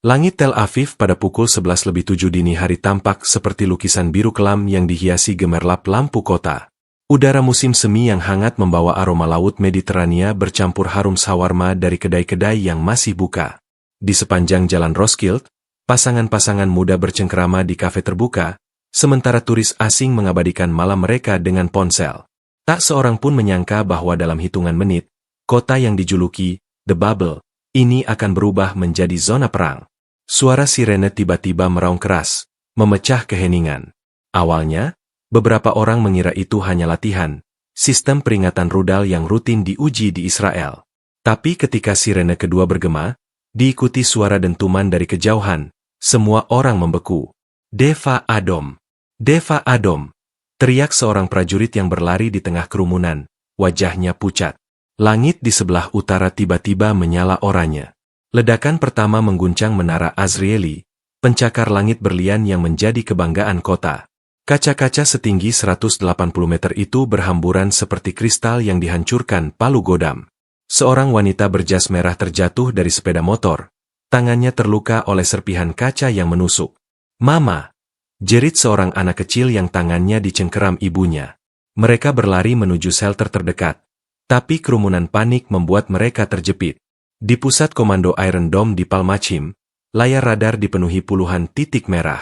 Langit Tel Aviv pada pukul 11:07 dini hari tampak seperti lukisan biru kelam yang dihiasi gemerlap lampu kota. Udara musim semi yang hangat membawa aroma laut Mediterania bercampur harum shawarma dari kedai-kedai yang masih buka. Di sepanjang jalan Roskilde, pasangan-pasangan muda bercengkerama di kafe terbuka, sementara turis asing mengabadikan malam mereka dengan ponsel. Tak seorang pun menyangka bahwa dalam hitungan menit, kota yang dijuluki The Bubble ini akan berubah menjadi zona perang. Suara sirene tiba-tiba meraung keras, memecah keheningan. Awalnya, beberapa orang mengira itu hanya latihan, sistem peringatan rudal yang rutin diuji di Israel. Tapi ketika sirene kedua bergema, diikuti suara dentuman dari kejauhan, semua orang membeku. Deva Adom! Deva Adom! Teriak seorang prajurit yang berlari di tengah kerumunan, wajahnya pucat. Langit di sebelah utara tiba-tiba menyala oranye. Ledakan pertama mengguncang menara Azrieli, pencakar langit berlian yang menjadi kebanggaan kota. Kaca-kaca setinggi 180 meter itu berhamburan seperti kristal yang dihancurkan palu godam. Seorang wanita berjas merah terjatuh dari sepeda motor, tangannya terluka oleh serpihan kaca yang menusuk. "Mama!" jerit seorang anak kecil yang tangannya dicengkeram ibunya. Mereka berlari menuju shelter terdekat, tapi kerumunan panik membuat mereka terjepit. Di pusat komando Iron Dome di Palmachim, layar radar dipenuhi puluhan titik merah.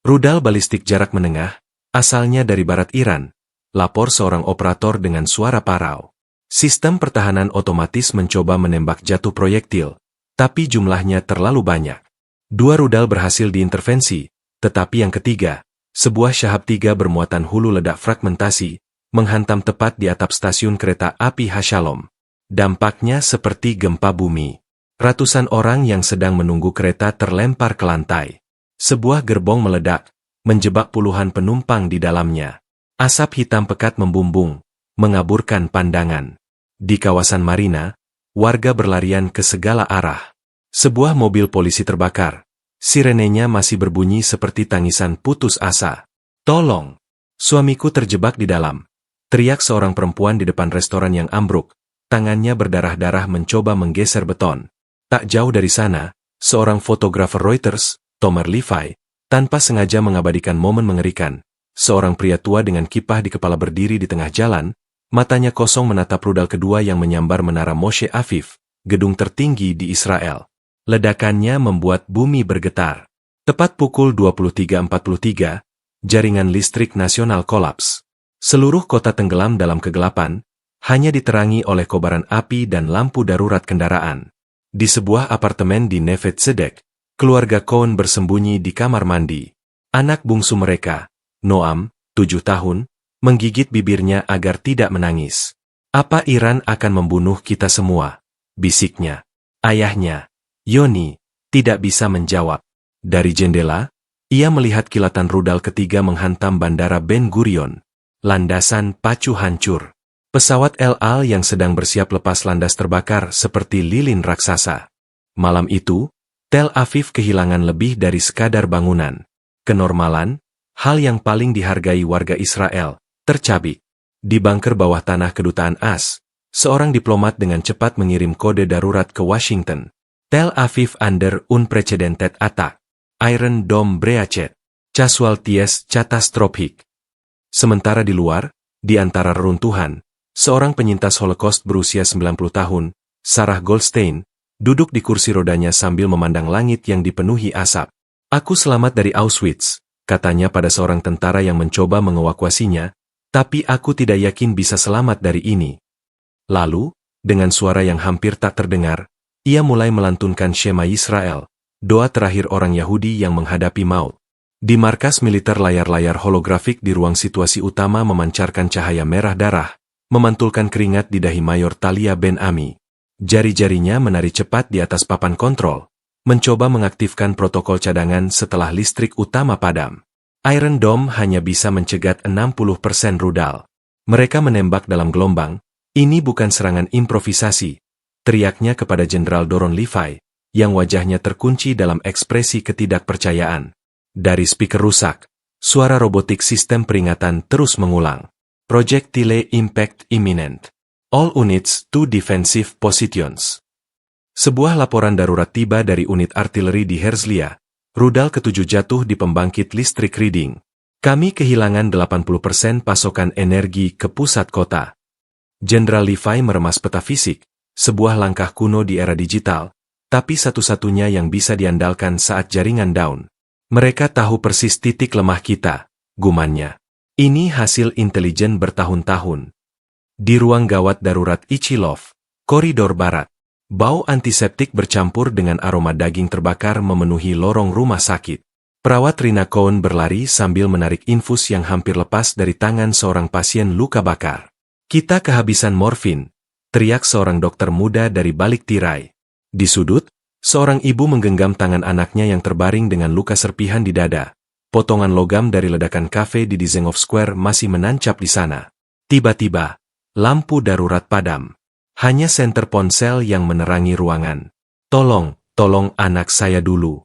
Rudal balistik jarak menengah, asalnya dari barat Iran, lapor seorang operator dengan suara parau. Sistem pertahanan otomatis mencoba menembak jatuh proyektil, tapi jumlahnya terlalu banyak. 2 rudal berhasil diintervensi, tetapi yang ketiga, sebuah Shahab 3 bermuatan hulu ledak fragmentasi, menghantam tepat di atap stasiun kereta api Hashalom. Dampaknya seperti gempa bumi. Ratusan orang yang sedang menunggu kereta terlempar ke lantai. Sebuah gerbong meledak, menjebak puluhan penumpang di dalamnya. Asap hitam pekat membumbung, mengaburkan pandangan. Di kawasan Marina, warga berlarian ke segala arah. Sebuah mobil polisi terbakar. Sirenenya masih berbunyi seperti tangisan putus asa. "Tolong! Suamiku terjebak di dalam!" teriak seorang perempuan di depan restoran yang ambruk. Tangannya berdarah-darah mencoba menggeser beton. Tak jauh dari sana, seorang fotografer Reuters, Tomer Levi, tanpa sengaja mengabadikan momen mengerikan. Seorang pria tua dengan kippah di kepala berdiri di tengah jalan, matanya kosong menatap rudal kedua yang menyambar menara Moshe Aviv, gedung tertinggi di Israel. Ledakannya membuat bumi bergetar. Tepat pukul 23.43, jaringan listrik nasional kolaps. Seluruh kota tenggelam dalam kegelapan, hanya diterangi oleh kobaran api dan lampu darurat kendaraan. Di sebuah apartemen di Neve Tzedek, keluarga Cohen bersembunyi di kamar mandi. Anak bungsu mereka, Noam, 7 tahun, menggigit bibirnya agar tidak menangis. "Apa Iran akan membunuh kita semua?" bisiknya. Ayahnya, Yoni, tidak bisa menjawab. Dari jendela, ia melihat kilatan rudal ketiga menghantam Bandara Ben Gurion. Landasan pacu hancur. Pesawat El Al yang sedang bersiap lepas landas terbakar seperti lilin raksasa. Malam itu, Tel Aviv kehilangan lebih dari sekadar bangunan. Kenormalan, hal yang paling dihargai warga Israel, tercabik. Di bunker bawah tanah kedutaan AS, seorang diplomat dengan cepat mengirim kode darurat ke Washington. Tel Aviv under unprecedented attack. Iron Dome breached. Casualties catastrophic. Sementara di luar, di antara reruntuhan, seorang penyintas Holocaust berusia 90 tahun, Sarah Goldstein, duduk di kursi rodanya sambil memandang langit yang dipenuhi asap. "Aku selamat dari Auschwitz," katanya pada seorang tentara yang mencoba mengevakuasinya, "tapi aku tidak yakin bisa selamat dari ini." Lalu, dengan suara yang hampir tak terdengar, ia mulai melantunkan Shema Yisrael, doa terakhir orang Yahudi yang menghadapi maut. Di markas militer layar-layar holografik di ruang situasi utama memancarkan cahaya merah darah, memantulkan keringat di dahi Mayor Talia Ben Ami. Jari-jarinya menari cepat di atas papan kontrol, mencoba mengaktifkan protokol cadangan setelah listrik utama padam. Iron Dome hanya bisa mencegat 60% rudal. Mereka menembak dalam gelombang, "Ini bukan serangan improvisasi," teriaknya kepada Jenderal Doron Levi, yang wajahnya terkunci dalam ekspresi ketidakpercayaan. Dari speaker rusak, suara robotik sistem peringatan terus mengulang. "Projectile impact imminent. All units to defensive positions." Sebuah laporan darurat tiba dari unit artileri di Herzliya. Rudal ke-7 jatuh di pembangkit listrik Reading. Kami kehilangan 80% pasokan energi ke pusat kota. Jenderal Levi meremas peta fisik, sebuah langkah kuno di era digital, tapi satu-satunya yang bisa diandalkan saat jaringan down. Mereka tahu persis titik lemah kita, gumannya. Ini hasil intelijen bertahun-tahun. Di ruang gawat darurat Ichilov, koridor barat, bau antiseptik bercampur dengan aroma daging terbakar memenuhi lorong rumah sakit. Perawat Rina Cohen berlari sambil menarik infus yang hampir lepas dari tangan seorang pasien luka bakar. Kita kehabisan morfin, teriak seorang dokter muda dari balik tirai. Di sudut, seorang ibu menggenggam tangan anaknya yang terbaring dengan luka serpihan di dada. Potongan logam dari ledakan kafe di Dizengoff Square masih menancap di sana. Tiba-tiba, lampu darurat padam. Hanya senter ponsel yang menerangi ruangan. Tolong anak saya dulu.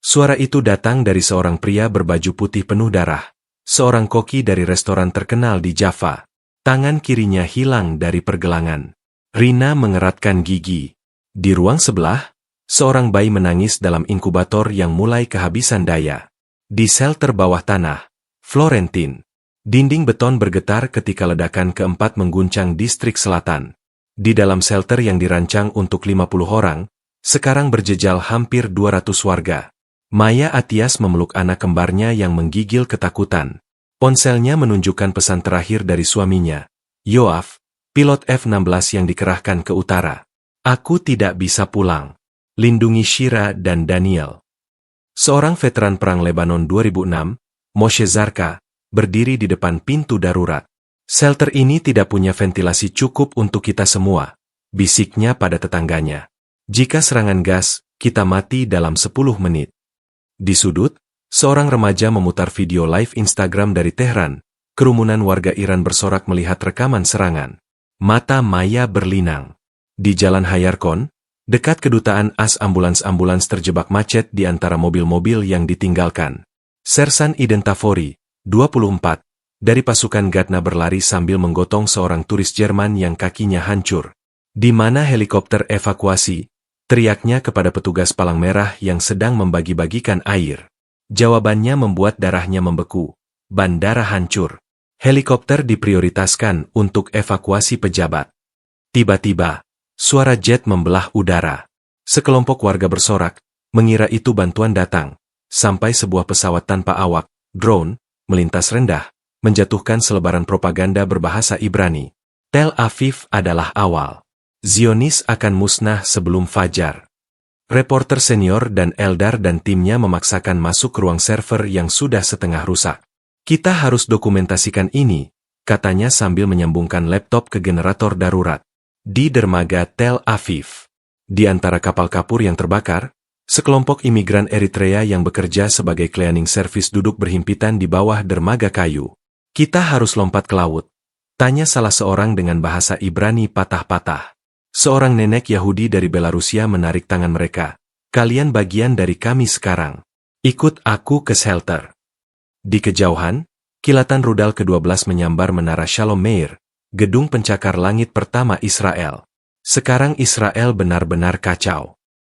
Suara itu datang dari seorang pria berbaju putih penuh darah. Seorang koki dari restoran terkenal di Java. Tangan kirinya hilang dari pergelangan. Rina mengeratkan gigi. Di ruang sebelah, seorang bayi menangis dalam inkubator yang mulai kehabisan daya. Di shelter bawah tanah, Florentin. Dinding beton bergetar ketika ledakan keempat mengguncang distrik selatan. Di dalam shelter yang dirancang untuk 50 orang, sekarang berjejal hampir 200 warga. Maya Atias memeluk anak kembarnya yang menggigil ketakutan. Ponselnya menunjukkan pesan terakhir dari suaminya. Yoav, pilot F-16 yang dikerahkan ke utara. Aku tidak bisa pulang. Lindungi Shira dan Daniel. Seorang veteran perang Lebanon 2006, Moshe Zarka, berdiri di depan pintu darurat. Shelter ini tidak punya ventilasi cukup untuk kita semua, bisiknya pada tetangganya. Jika serangan gas, kita mati dalam 10 menit. Di sudut, seorang remaja memutar video live Instagram dari Tehran. Kerumunan warga Iran bersorak melihat rekaman serangan. Mata Maya berlinang. Di Jalan Hayarkon, dekat kedutaan ambulans-ambulans terjebak macet di antara mobil-mobil yang ditinggalkan. Sersan Iden Tafori, 24, dari pasukan Gatna berlari sambil menggotong seorang turis Jerman yang kakinya hancur. Di mana helikopter evakuasi? Teriaknya kepada petugas palang merah yang sedang membagi-bagikan air. Jawabannya membuat darahnya membeku. Bandara hancur. Helikopter diprioritaskan untuk evakuasi pejabat. Tiba-tiba, suara jet membelah udara. Sekelompok warga bersorak, mengira itu bantuan datang. Sampai sebuah pesawat tanpa awak, drone, melintas rendah, menjatuhkan selebaran propaganda berbahasa Ibrani. Tel Aviv adalah awal. Zionis akan musnah sebelum fajar. Reporter senior dan Eldar dan timnya memaksakan masuk ke ruang server yang sudah setengah rusak. Kita harus dokumentasikan ini, katanya sambil menyambungkan laptop ke generator darurat. Di dermaga Tel Aviv. Di antara kapal kapur yang terbakar, sekelompok imigran Eritrea yang bekerja sebagai cleaning service duduk berhimpitan di bawah dermaga kayu. Kita harus lompat ke laut, tanya salah seorang dengan bahasa Ibrani patah-patah. Seorang nenek Yahudi dari Belarusia menarik tangan mereka. Kalian bagian dari kami sekarang. Ikut aku ke shelter. Di kejauhan, kilatan rudal ke-12 menyambar menara Shalom Meir, gedung pencakar langit pertama Israel. Sekarang Israel benar-benar kacau.